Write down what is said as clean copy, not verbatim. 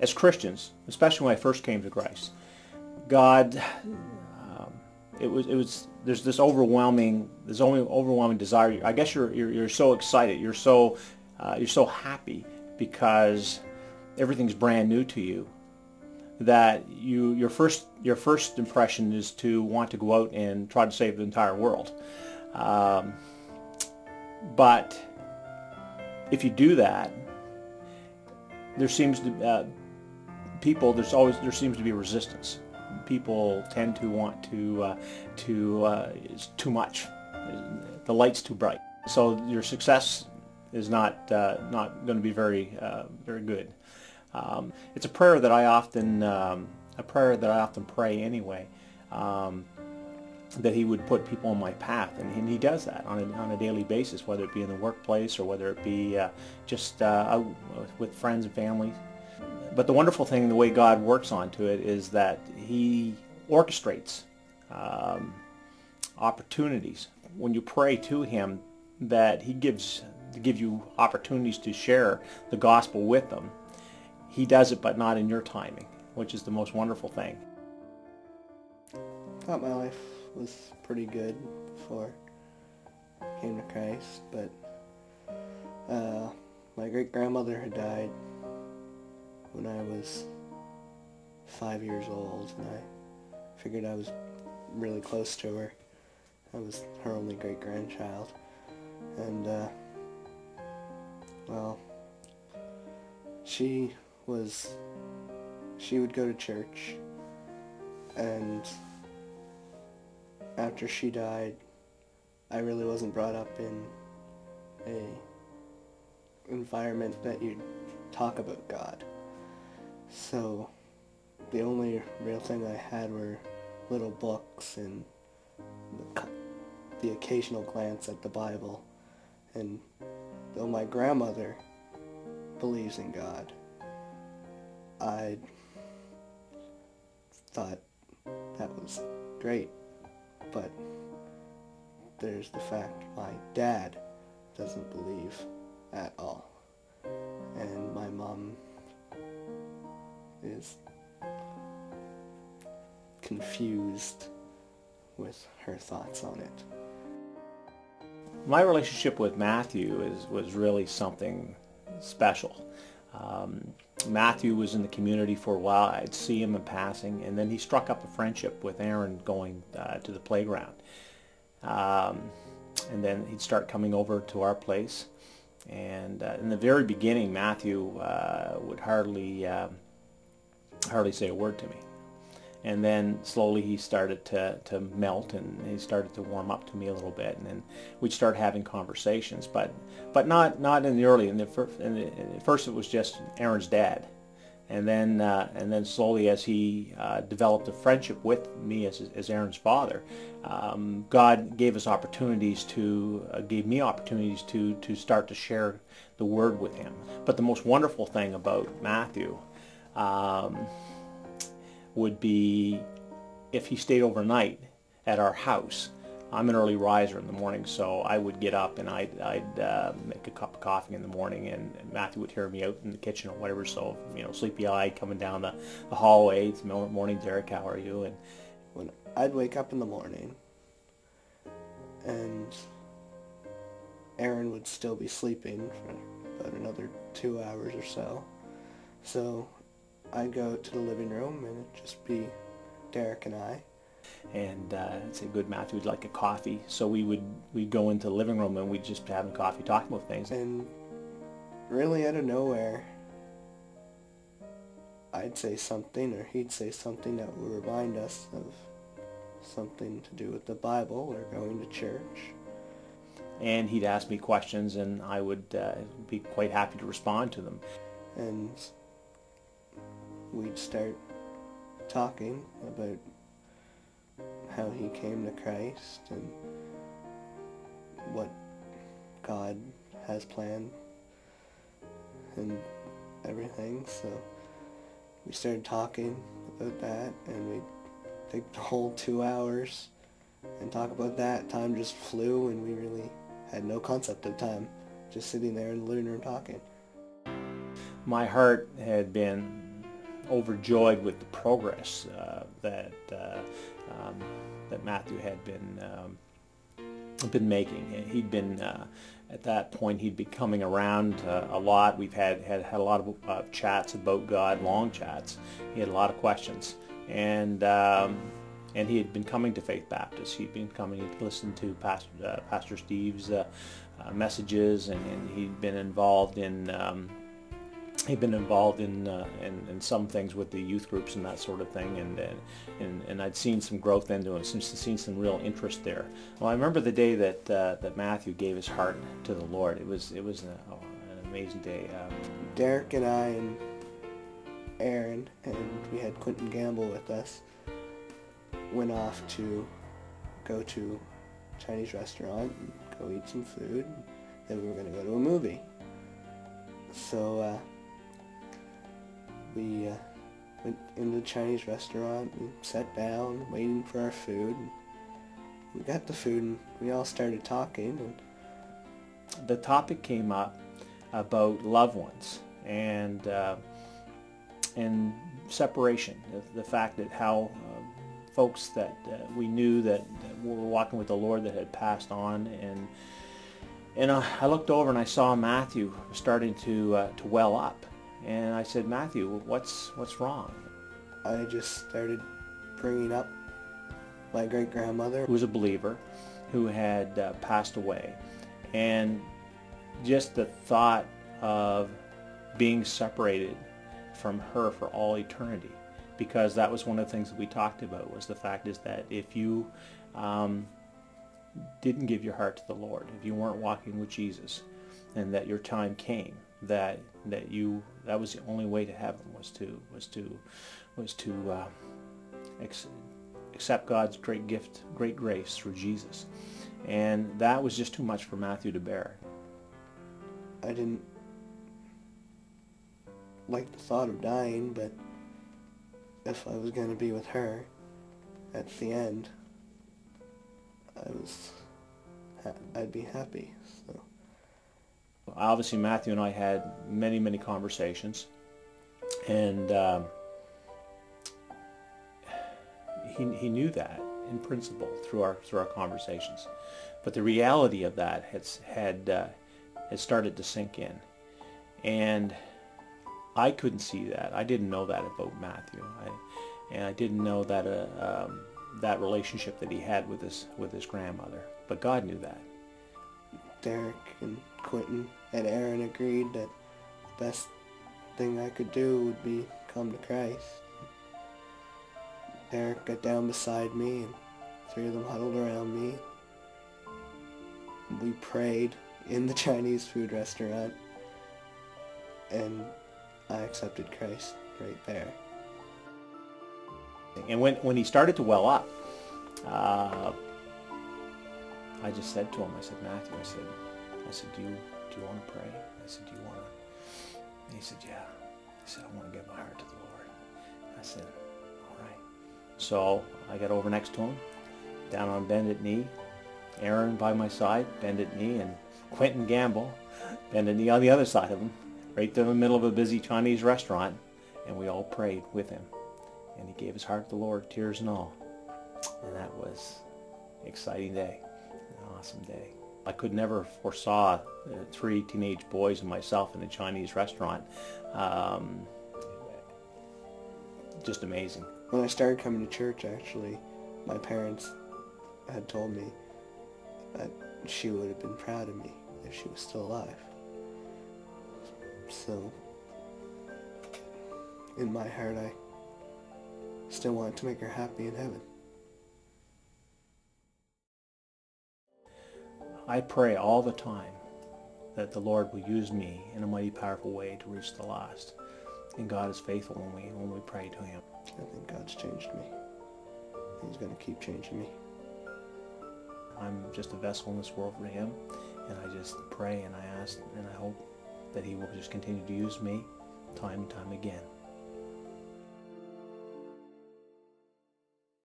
as Christians, especially when I first came to Christ, God, there's this overwhelming desire. I guess you're so excited, you're so happy because everything's brand new to you, that your first impression is to want to go out and try to save the entire world. But if you do that, there seems to be resistance. People tend to want it's too much. The light's too bright, so your success is not going to be very good. It's a prayer that I often pray anyway. That He would put people on my path, and He does that on a daily basis, whether it be in the workplace or whether it be just out with friends and family. But the wonderful thing, the way God works onto it, is that He orchestrates opportunities when you pray to Him, that He gives to give you opportunities to share the gospel with them. He does it, but not in your timing, which is the most wonderful thing. I thought my life was pretty good before I came to Christ, but my great-grandmother had died when I was 5 years old, and I figured I was really close to her. I was her only great-grandchild, and well, she would go to church, and after she died, I really wasn't brought up in a environment that you'd talk about God. So the only real thing I had were little books and the occasional glance at the Bible. And though my grandmother believes in God, I thought that was great. But there's the fact my dad doesn't believe at all. And my mom is confused with her thoughts on it. My relationship with Matthew was really something special. Matthew was in the community for a while. I'd see him in passing, and then he struck up a friendship with Aaron going to the playground. And then he'd start coming over to our place. And in the very beginning, Matthew would hardly say a word to me. And then slowly he started to melt, and he started to warm up to me a little bit, and then we'd start having conversations, but not in the early. First it was just Aaron's dad, and then slowly, as he developed a friendship with me as Aaron's father, God gave me opportunities to start to share the word with him. But the most wonderful thing about Matthew would be if he stayed overnight at our house. I'm an early riser in the morning, so I would get up and I'd make a cup of coffee in the morning, and Matthew would hear me out in the kitchen or whatever, so, sleepy-eyed coming down the hallway. It's morning, Derek, how are you? And when I'd wake up in the morning, and Aaron would still be sleeping for about another 2 hours or so. So I'd go to the living room, and it'd just be Derek and I. And I'd say, good, Matthew, would like a coffee. So we'd go into the living room, and we'd just be having coffee, talking about things. And really out of nowhere, I'd say something, or he'd say something that would remind us of something to do with the Bible or going to church. And he'd ask me questions, and I would be quite happy to respond to them. And we'd start talking about how he came to Christ and what God has planned and everything. So we started talking about that, and we'd take the whole 2 hours and talk about that. Time just flew, and we really had no concept of time, just sitting there in the living room talking. My heart had been overjoyed with the progress that Matthew had been making. He'd been at that point he'd been coming around a lot. We've had a lot of chats about God, long chats. He had a lot of questions, and he had been coming to Faith Baptist. He'd been coming to listen to Pastor Steve's messages, and he'd been involved in some things with the youth groups and that sort of thing, and I'd seen some growth into him, seen some real interest there. Well, I remember the day that Matthew gave his heart to the Lord. It was an amazing day. Derek and I and Aaron, and we had Quentin Gamble with us, went off to go to a Chinese restaurant and go eat some food. Then we were going to go to a movie. So we went into the Chinese restaurant and sat down, waiting for our food. We got the food and we all started talking. And the topic came up about loved ones and separation. The fact that how folks that we knew that were walking with the Lord that had passed on, and I looked over and I saw Matthew starting to well up, and I said, Matthew, what's wrong? I just started bringing up my great-grandmother, who was a believer, who had passed away, and just the thought of being separated from her for all eternity, because that was one of the things that we talked about, was the fact is that if you didn't give your heart to the Lord, if you weren't walking with Jesus, and that your time came, that was the only way to heaven, was to accept God's great gift, great grace through Jesus, and that was just too much for Matthew to bear. I didn't like the thought of dying, but if I was going to be with her at the end, I'd be happy. So obviously Matthew and I had many conversations, and he knew that in principle through our conversations, but the reality of that had started to sink in, and I couldn't see that. I didn't know that about Matthew, and I didn't know that that relationship that he had with his grandmother. But God knew that. Derek and Quentin and Aaron agreed that the best thing I could do would be come to Christ. Derek got down beside me, and three of them huddled around me. We prayed in the Chinese food restaurant, and I accepted Christ right there. And when he started to well up, I just said to him, I said, Matthew, I said, do you want to pray? I said, do you want to? And he said, yeah. He said, I want to give my heart to the Lord. I said, all right. So I got over next to him, down on bended knee, Aaron by my side, bended knee, and Quentin Gamble, bended knee on the other side of him, right there in the middle of a busy Chinese restaurant, and we all prayed with him. And he gave his heart to the Lord, tears and all. And that was an exciting day, an awesome day. I could never foresaw three teenage boys and myself in a Chinese restaurant. Just amazing. When I started coming to church, actually, my parents had told me that she would have been proud of me if she was still alive. So, in my heart, I still want to make her happy in heaven. I pray all the time that the Lord will use me in a mighty powerful way to reach the lost. And God is faithful when we pray to Him. I think God's changed me. He's going to keep changing me. I'm just a vessel in this world for Him, and I just pray and I ask and I hope that He will just continue to use me time and time again.